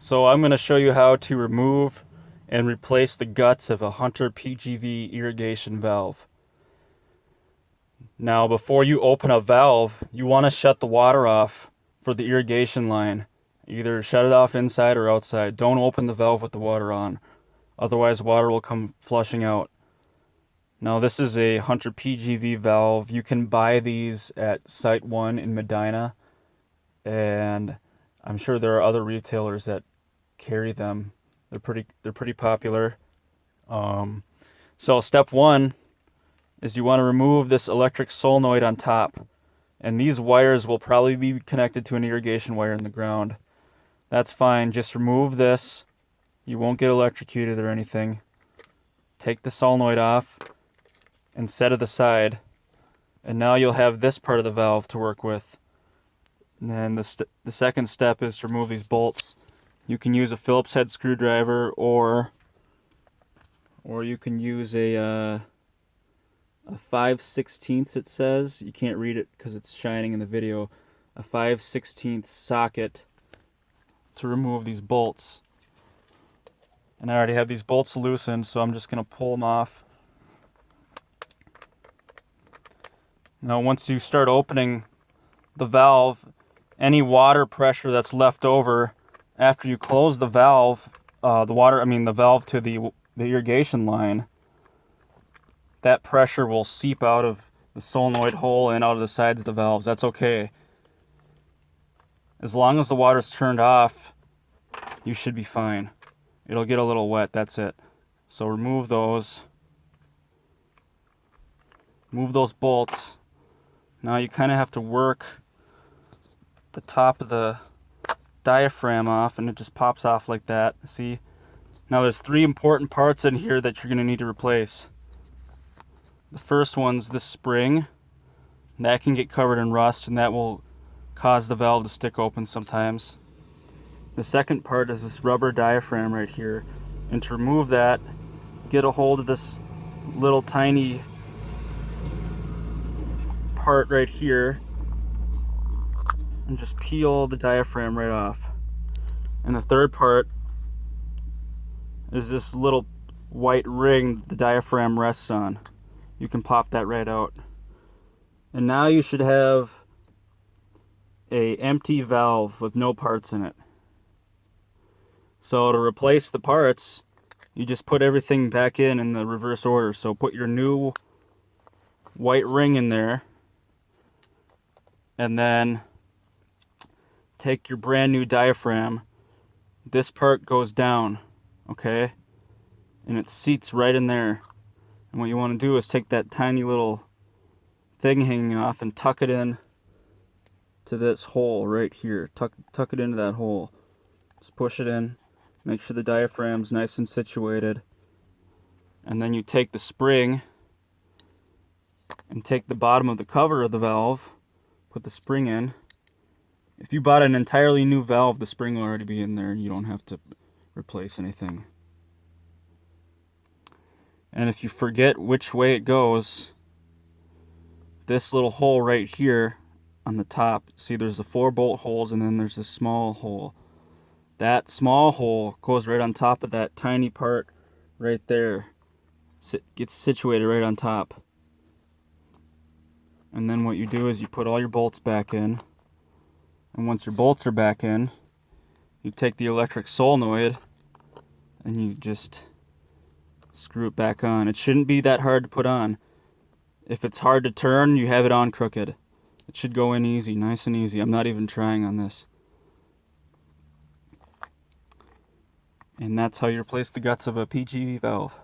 So I'm going to show you how to remove and replace the guts of a Hunter PGV irrigation valve. Now before you open a valve, you want to shut the water off for the irrigation line. Either shut it off inside or outside. Don't open the valve with the water on. Otherwise water will come flushing out. Now this is a Hunter PGV valve. You can buy these at Site 1 in Medina, and I'm sure there are other retailers that carry them. They're pretty popular. So step one is you want to remove this electric solenoid on top, and these wires will probably be connected to an irrigation wire in the ground. That's fine. Just remove this. You won't get electrocuted or anything. Take the solenoid off and set it aside, and now you'll have this part of the valve to work with. And then the second step is to remove these bolts. You can use a Phillips head screwdriver, or you can use a 5/16 it says. You can't read it because it's shining in the video. A 5/16 socket to remove these bolts. And I already have these bolts loosened, so I'm just going to pull them off. Now once you start opening the valve, any water pressure that's left over after you close the valve, the valve to the irrigation line, that pressure will seep out of the solenoid hole and out of the sides of the valves. That's okay. As long as the water's turned off, you should be fine. It'll get a little wet, that's it. So remove those. Move those bolts. Now you kind of have to work the top of the diaphragm off, and it just pops off like that. See? Now there's three important parts in here that you're going to need to replace. The first one's the spring. That can get covered in rust, and that will cause the valve to stick open sometimes. The second part is this rubber diaphragm right here. And to remove that, get a hold of this little tiny part right here and just peel the diaphragm right off. And the third part is this little white ring the diaphragm rests on. You can pop that right out. And now you should have an empty valve with no parts in it. So to replace the parts, you just put everything back in the reverse order. So put your new white ring in there, and then take your brand new diaphragm. This part goes down, okay? And it seats right in there. And what you want to do is take that tiny little thing hanging off and tuck it in to this hole right here. Tuck it into that hole. Just push it in. Make sure the diaphragm's nice and situated. And then you take the spring and take the bottom of the cover of the valve, put the spring in. If you bought an entirely new valve, the spring will already be in there and you don't have to replace anything. And if you forget which way it goes, this little hole right here on the top, see there's the 4 bolt holes, and then there's this small hole. That small hole goes right on top of that tiny part right there. Gets situated right on top. And then what you do is you put all your bolts back in. And once your bolts are back in, you take the electric solenoid and you just screw it back on. It shouldn't be that hard to put on. If it's hard to turn, you have it on crooked. It should go in easy, nice and easy. I'm not even trying on this. And that's how you replace the guts of a PGV valve.